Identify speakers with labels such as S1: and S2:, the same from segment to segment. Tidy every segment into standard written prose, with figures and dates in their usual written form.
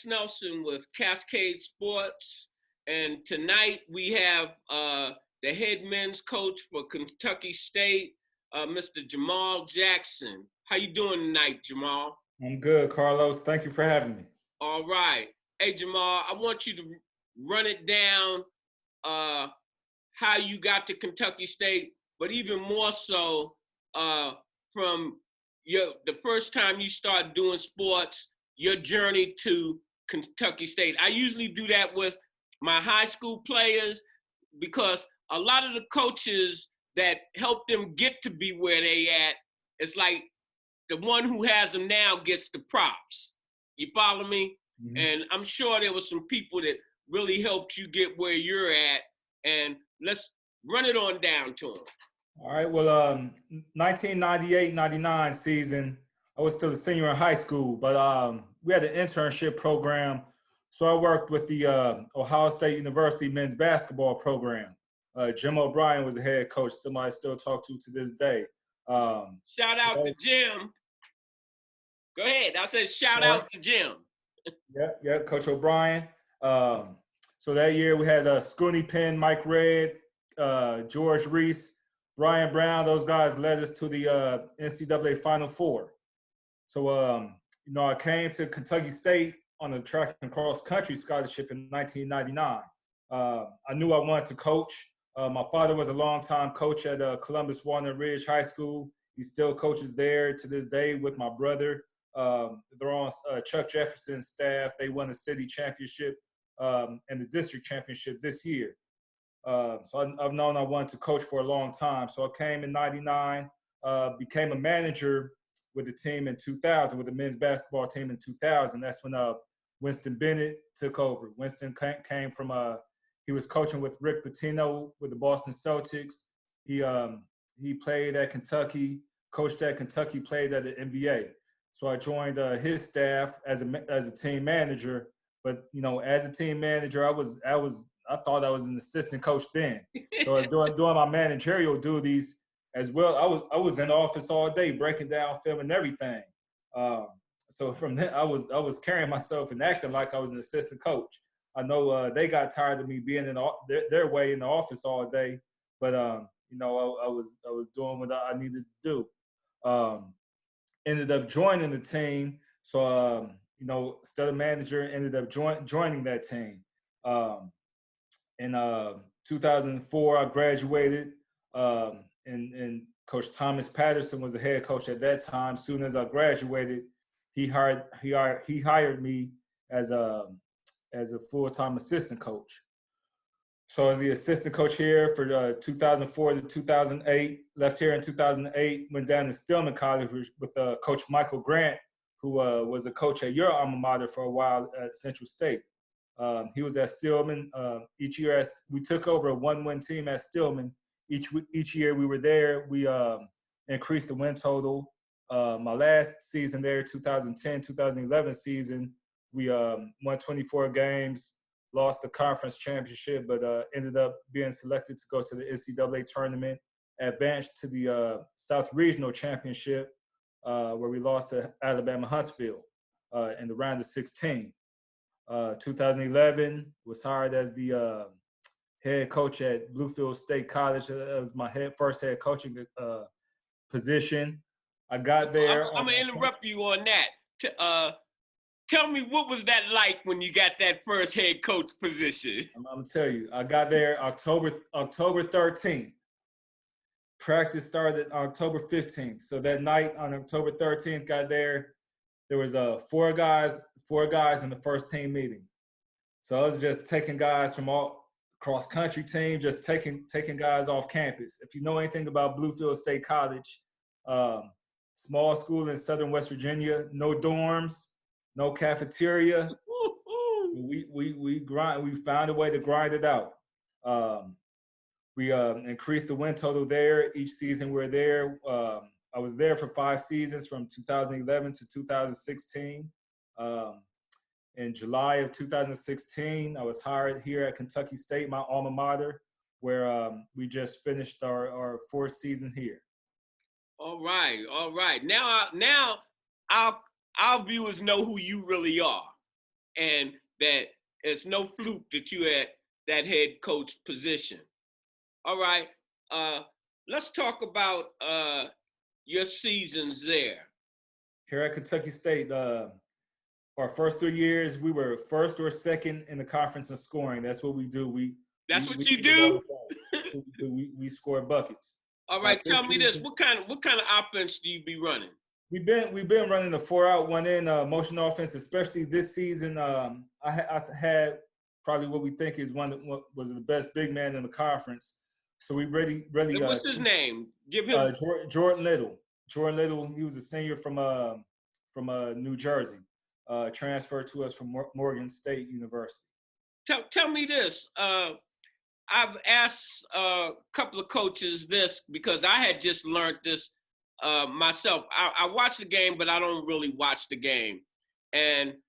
S1: Alex Nelson with Cascade Sports, and tonight we have the head men's coach for Kentucky State, Mr. Jamaal Jackson. How you doing tonight, Jamaal?
S2: I'm good, Carlos. Thank you for having me.
S1: All right. Hey, Jamaal, I want you to run it down how you got to Kentucky State, but even more so from the first time you started doing sports, your journey to Kentucky State. I usually do that with my high school players because a lot of the coaches that help them get to be where they at, it's like the one who has them now gets the props. You follow me? Mm-hmm. And I'm sure there were some people that really helped you get where you're at, and let's run it on down to them.
S2: All right. Well, 1998-99 season, I was still a senior in high school, but we had an internship program. So I worked with the Ohio State University men's basketball program. Jim O'Brien was the head coach, somebody I still talk to this day.
S1: Shout out to Jim. Go ahead. I said shout out to Jim.
S2: Yeah, Coach O'Brien. So that year we had Scooney Penn, Mike Red, George Reese, Brian Brown. Those guys led us to the NCAA Final Four. So, I came to Kentucky State on a track and cross country scholarship in 1999. I knew I wanted to coach. My father was a longtime coach at Columbus Walnut Ridge High School. He still coaches there to this day with my brother. They're on Chuck Jefferson's staff. They won the city championship and the district championship this year. So I've known I wanted to coach for a long time. So I came in 99, became a manager with the team in 2000, with the men's basketball team in 2000. That's when Winston Bennett took over. Winston came from, he was coaching with Rick Pitino with the Boston Celtics. He played at Kentucky, coached at Kentucky, played at the NBA. So I joined his staff as a team manager. But as a team manager, I thought I was an assistant coach then. So doing my managerial duties as well. I was in the office all day breaking down film and everything. So from then I was carrying myself and acting like I was an assistant coach. I know they got tired of me being in their way in the office all day, but I was doing what I needed to do. Ended up joining the team. So instead of manager, ended up joining that team. In 2004, I graduated, and Coach Thomas Patterson was the head coach at that time. Soon as I graduated, he hired me as a full-time assistant coach. So I was the assistant coach here for 2004 to 2008. Left here in 2008, went down to Stillman College with Coach Michael Grant, who was a coach at your alma mater for a while at Central State. He was at Stillman. Each year, we took over a one-win team at Stillman. Each year we were there, we increased the win total. My last season there, 2010-2011 season, we won 24 games, lost the conference championship, but ended up being selected to go to the NCAA tournament, advanced to the South Regional Championship, where we lost to Alabama Huntsville in the round of 16. 2011 was hired as the head coach at Bluefield State College. That was my first head coaching position. I got there.
S1: I'm gonna interrupt you on that. Tell me, what was that like when you got that first head coach position?
S2: I'm gonna tell you. I got there October 13th. Practice started October 15th. So that night on October 13th, got there. There was four guys in the first team meeting. So I was just taking guys from all cross country team, just taking guys off campus. If you know anything about Bluefield State College, small school in Southern West Virginia, no dorms, no cafeteria. We found a way to grind it out. We increased the win total there. Each season we're there. I was there for 5 seasons from 2011 to 2016. In July of 2016, I was hired here at Kentucky State, my alma mater, where we just finished our 4th season here.
S1: All right. Now our viewers know who you really are. and that it's no fluke that you at that head coach position. All right, let's talk about your seasons there.
S2: Here at Kentucky State, our first 3 years, we were first or second in the conference in scoring. That's what we do.
S1: That's what you do?
S2: That's what we do. We score buckets.
S1: All right, tell me this. What kind of offense do you be running?
S2: We've been running a 4-out, 1-in motion offense, especially this season. I had probably what we think is what was the best big man in the conference. So we really.
S1: What's his name? Give him
S2: Jordan Little. Jordan Little. He was a senior from New Jersey. Transferred to us from Morgan State University.
S1: Tell me this. I've asked a couple of coaches this because I had just learned this myself. I watch the game, but I don't really watch the game. And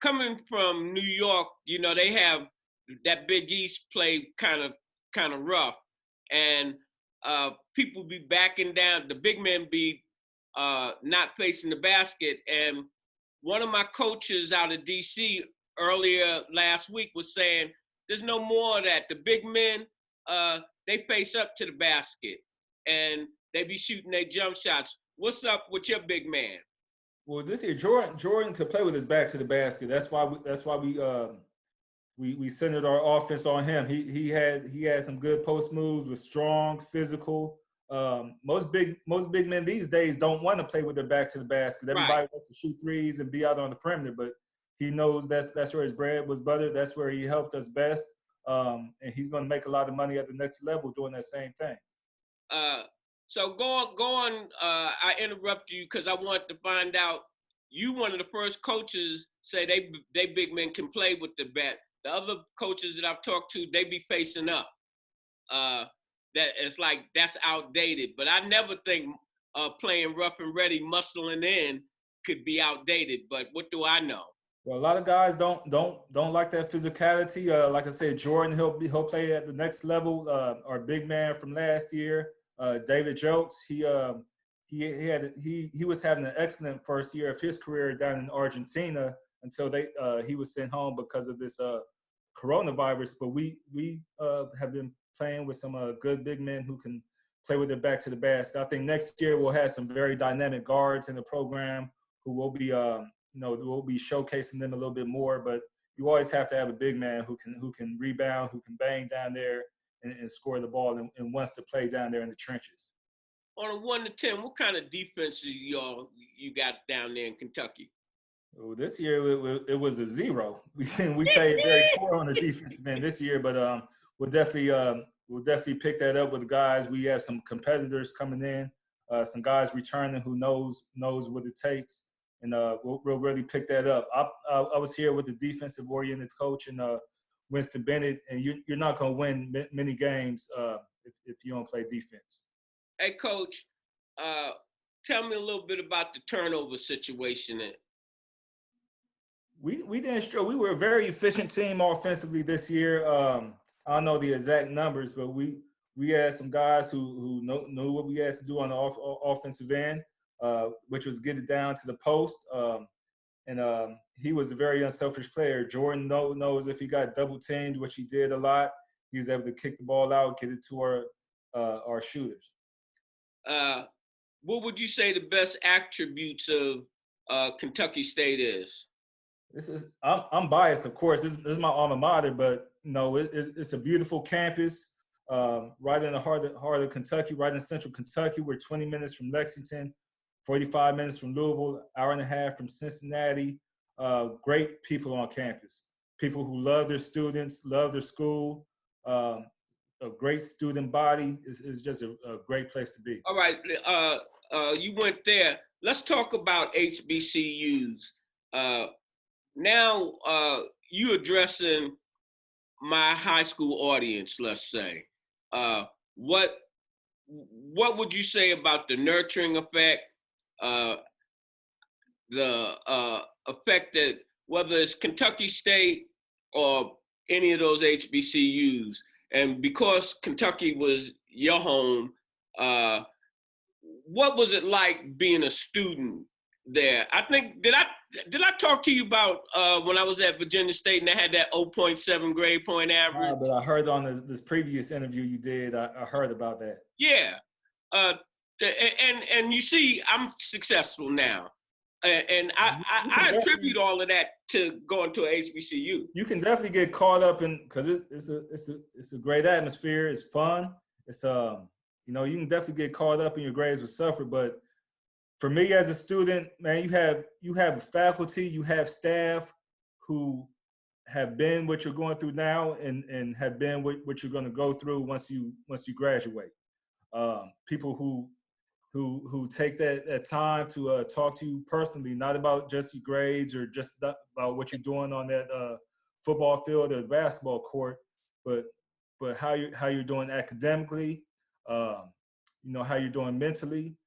S1: coming from New York, you know, they have that Big East play kind of rough, and people be backing down. The big men be not facing the basket. And one of my coaches out of DC earlier last week was saying, there's no more of that. The big men, they face up to the basket and they be shooting their jump shots. What's up with your big man?
S2: Well, this year, Jordan to play with his back to the basket. That's why we centered our offense on him. He had some good post moves, was strong, physical. Most big men these days don't want to play with their back to the basket. Everybody wants to shoot threes and be out on the perimeter, but he knows that's where his bread was buttered. That's where he helped us best. And he's going to make a lot of money at the next level doing that same thing.
S1: So go on. I interrupt you because I want to find out. You one of the first coaches say they big men can play with the bat. The other coaches that I've talked to, they be facing up. That it's like that's outdated. But I never think playing rough and ready, muscling in, could be outdated. But what do I know?
S2: Well, a lot of guys don't like that physicality. Like I said, Jordan, he'll play at the next level. Our big man from last year, David Jokes, he was having an excellent first year of his career down in Argentina until he was sent home because of this coronavirus. But we have been playing with some good big men who can play with their back to the basket. I think next year we'll have some very dynamic guards in the program who will be we'll be showcasing them a little bit more, but you always have to have a big man who can rebound, who can bang down there and score the ball and wants to play down there in the trenches.
S1: On a 1 to 10, what kind of defense you got down there in Kentucky?
S2: Well, this year it was a 0. We played very poor on the defensive end this year, but we'll definitely pick that up with the guys. We have some competitors coming in, some guys returning who knows what it takes. And we'll really pick that up. I was here with the defensive-oriented coach and Winston Bennett, and you're not going to win many games if you don't play defense.
S1: Hey, Coach, tell me a little bit about the turnover situation.
S2: We didn't show. We were a very efficient team offensively this year. I don't know the exact numbers, but we had some guys who knew what we had to do on the offensive end. Which was get it down to the post. And he was a very unselfish player. Jordan knows if he got double teamed, which he did a lot, he was able to kick the ball out, get it to our shooters.
S1: What would you say the best attributes of Kentucky State is?
S2: I'm biased, of course. This is my alma mater, but it's a beautiful campus, right in the heart of Kentucky, right in central Kentucky. We're 20 minutes from Lexington. 45 minutes from Louisville, hour and a half from Cincinnati. Great people on campus. People who love their students, love their school. A great student body is just a great place to be.
S1: All right, you went there. Let's talk about HBCUs. Now you addressing my high school audience, let's say. What would you say about the nurturing effect? The effect that whether it's Kentucky State or any of those HBCUs, and because Kentucky was your home, what was it like being a student there? I think Did I talk to you about when I was at Virginia State and I had that 0.7 grade point average?
S2: But I heard on this previous interview you did, I heard about that.
S1: Yeah. And you see, I'm successful now. And I attribute all of that to going to a HBCU.
S2: You can definitely get caught up in, because it's a great atmosphere. It's fun. It's you know, you can definitely get caught up in your grades will suffer. But for me as a student, man, you have faculty, you have staff who have been what you're going through now and have been what you're going to go through once you graduate. People who take that time to talk to you personally, not about just your grades or just about what you're doing on that football field or the basketball court, but how you're doing academically, you know, how you're doing mentally,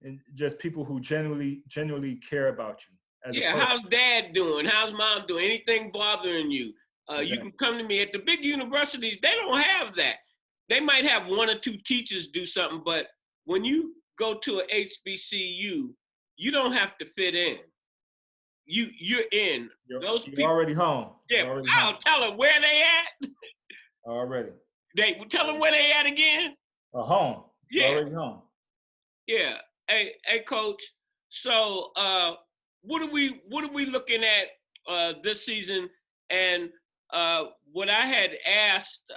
S2: and just people who genuinely care about you.
S1: Yeah, how's dad doing? How's mom doing? Anything bothering you?
S2: Exactly.
S1: You can come to me. At the big universities, they don't have that. They might have one or two teachers do something, but when you go to a HBCU, you don't have to fit in. You're in.
S2: You're already home.
S1: Yeah, I'll tell them where they at.
S2: Already.
S1: They tell them where they at again.
S2: Home.
S1: Yeah.
S2: You're already home.
S1: Yeah. Hey, coach. So what are we looking at this season? And what I had asked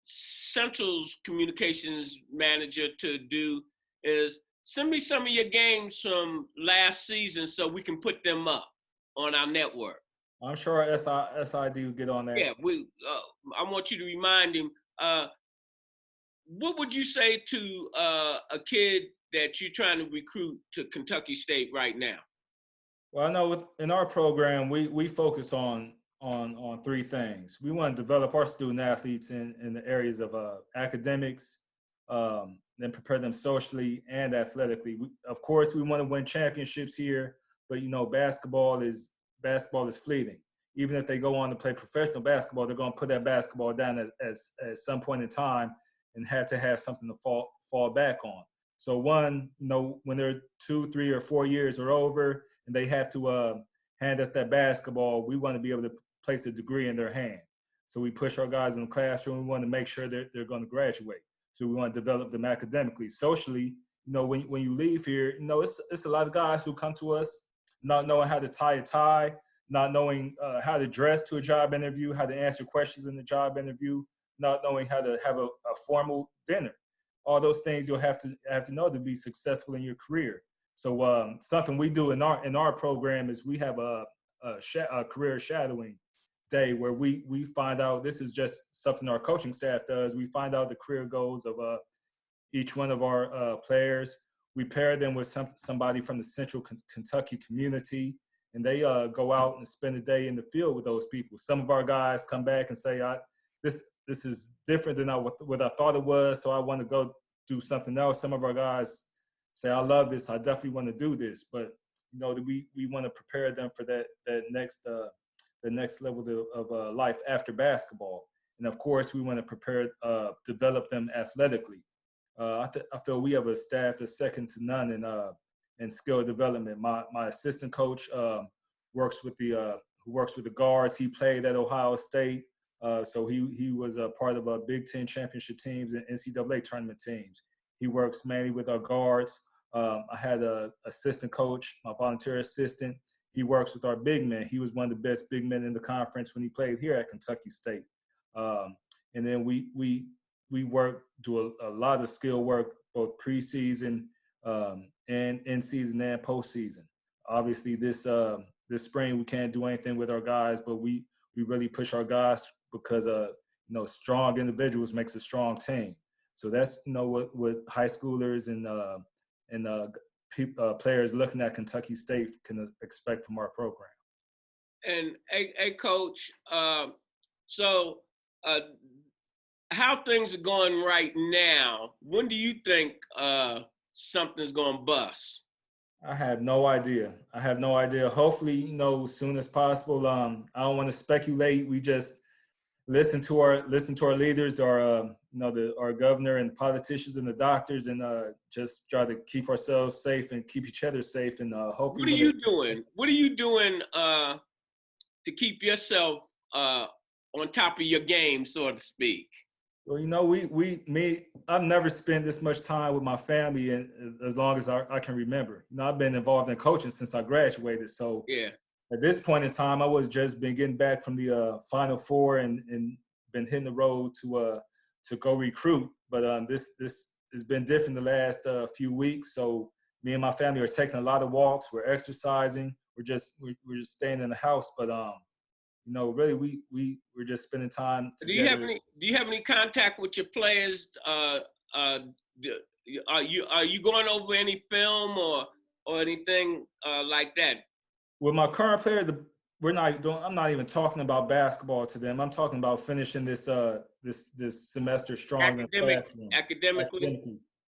S1: Central's communications manager to do is send me some of your games from last season so we can put them up on our network.
S2: I'm sure SID will get on that.
S1: Yeah, I want you to remind him. What would you say to a kid that you're trying to recruit to Kentucky State right now?
S2: Well, I know in our program, we focus on three things. We want to develop our student athletes in the areas of academics, then prepare them socially and athletically. Of course, we want to win championships here, but you know, basketball is fleeting. Even if they go on to play professional basketball, they're going to put that basketball down at some point in time and have to have something to fall back on. So one, you know, when they're 2, 3, or 4 years are over and they have to hand us that basketball, we want to be able to place a degree in their hand. So we push our guys in the classroom. We want to make sure they're going to graduate. So we want to develop them academically. Socially, you know, when you leave here, you know, it's a lot of guys who come to us not knowing how to tie a tie, not knowing how to dress to a job interview, how to answer questions in the job interview, not knowing how to have a formal dinner. All those things you'll have to know to be successful in your career. So something we do in our program is we have a career shadowing day where we find out, this is just something our coaching staff does. We find out the career goals of each one of our players. We pair them with somebody from the Central Kentucky community, and they go out and spend a day in the field with those people. Some of our guys come back and say, this is different than what I thought it was, so I want to go do something else. Some of our guys say, I love this, I definitely want to do this. But you know, we want to prepare them for that next the next level of life after basketball. And of course, we want to prepare, develop them athletically. I feel we have a staff that's second to none in skill development. My assistant coach works with the guards. He played at Ohio State. So he was a part of Big Ten championship teams and NCAA tournament teams. He works mainly with our guards. I had an assistant coach, my volunteer assistant. He works with our big men. He was one of the best big men in the conference when he played here at Kentucky State. And then we do a lot of skill work, both preseason and in season and postseason. Obviously, this spring we can't do anything with our guys, but we really push our guys because you know, strong individuals makes a strong team. So that's, you know, what high schoolers and players looking at Kentucky State can expect from our program.
S1: And hey coach, so how things are going right now, when do you think something's going to bust?
S2: I have no idea. Hopefully, you know, as soon as possible. I don't want to speculate. We just, listen to our leaders, our governor and politicians and the doctors, and just try to keep ourselves safe and keep each other safe, and hopefully.
S1: What are you doing? What are you doing to keep yourself on top of your game, so to speak?
S2: Well, I've never spent this much time with my family and as long as I can remember. I've been involved in coaching since I graduated. So
S1: yeah, at
S2: this point in time, I was just been getting back from the Final Four and been hitting the road to go recruit. But this has been different the last few weeks. So me and my family are taking a lot of walks. We're exercising. We're just staying in the house. But really, we're just spending time together.
S1: Do you have any contact with your players? Are you going over any film or anything like that?
S2: With my current players, I'm not even talking about basketball to them. I'm talking about finishing this semester strong academically.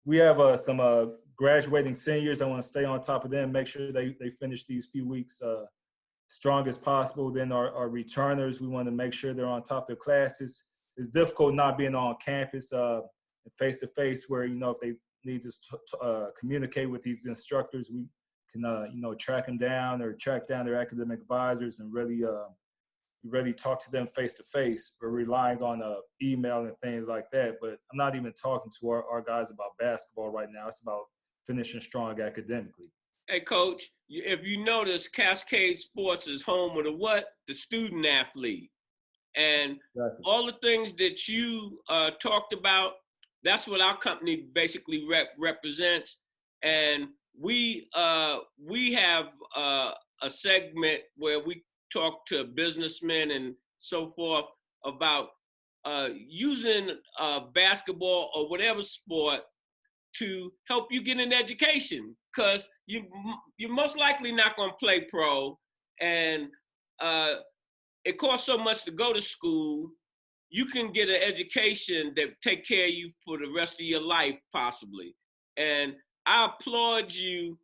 S2: We have some graduating seniors. I want to stay on top of them, make sure they finish these few weeks strong as possible. Then our returners, we want to make sure they're on top of their classes. It's difficult not being on campus face to face, where if they need to communicate with these instructors, we can track them down or track down their academic advisors and really talk to them face to face. We're relying on email and things like that. But I'm not even talking to our guys about basketball right now. It's about finishing strong academically.
S1: Hey, Coach, if you notice, Cascade Sports is home of the student athlete. And exactly. All the things that you talked about, that's what our company basically represents. And we have a segment where we talk to businessmen and so forth about using basketball or whatever sport to help you get an education, because you're most likely not going to play pro, and it costs so much to go to school. You can get an education that take care of you for the rest of your life, possibly. And I applaud you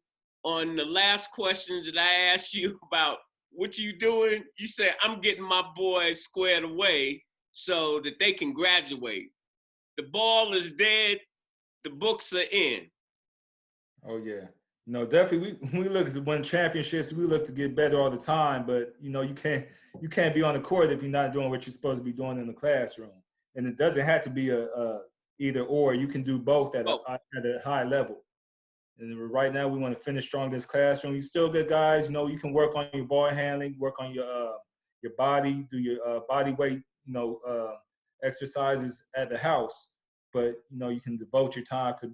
S1: on the last questions that I asked you about what you doing. You said, I'm getting my boys squared away so that they can graduate. The ball is dead. The books are in.
S2: Oh, yeah. Definitely we look to win championships. We look to get better all the time, but you can't be on the court if you're not doing what you're supposed to be doing in the classroom. And it doesn't have to be a either or. You can do both at a high level. And right now we want to finish strong in this classroom. You still good guys. You can work on your ball handling, work on your body, do your body weight, exercises at the house. But you can devote your time to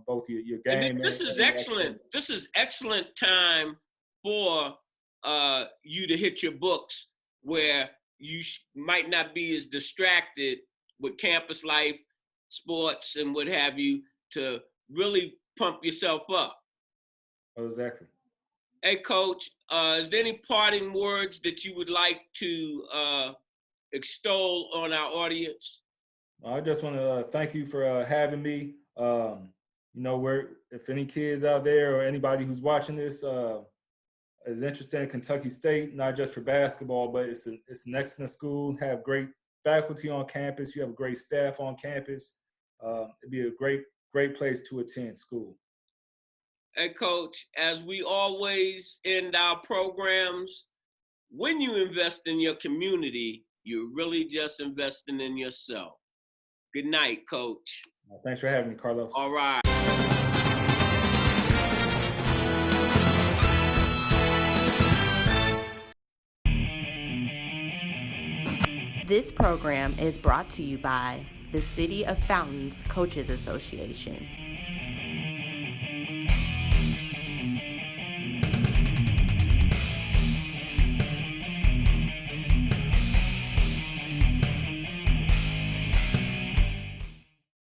S2: both your game.
S1: This is excellent. This is excellent time for you to hit your books, where you might not be as distracted with campus life, sports, and what have you, to really pump yourself up.
S2: Oh, exactly.
S1: Hey, Coach, is there any parting words that you would like to extol on our audience?
S2: I just want to thank you for having me. If any kids out there or anybody who's watching this is interested in Kentucky State, not just for basketball, but it's an excellent school. Have great faculty on campus. You have a great staff on campus. It'd be a great place to attend school.
S1: Hey, Coach, as we always end our programs, when you invest in your community, you're really just investing in yourself. Good night, Coach.
S2: Thanks for having me, Carlos.
S1: All right.
S3: This program is brought to you by the City of Fountains Coaches Association.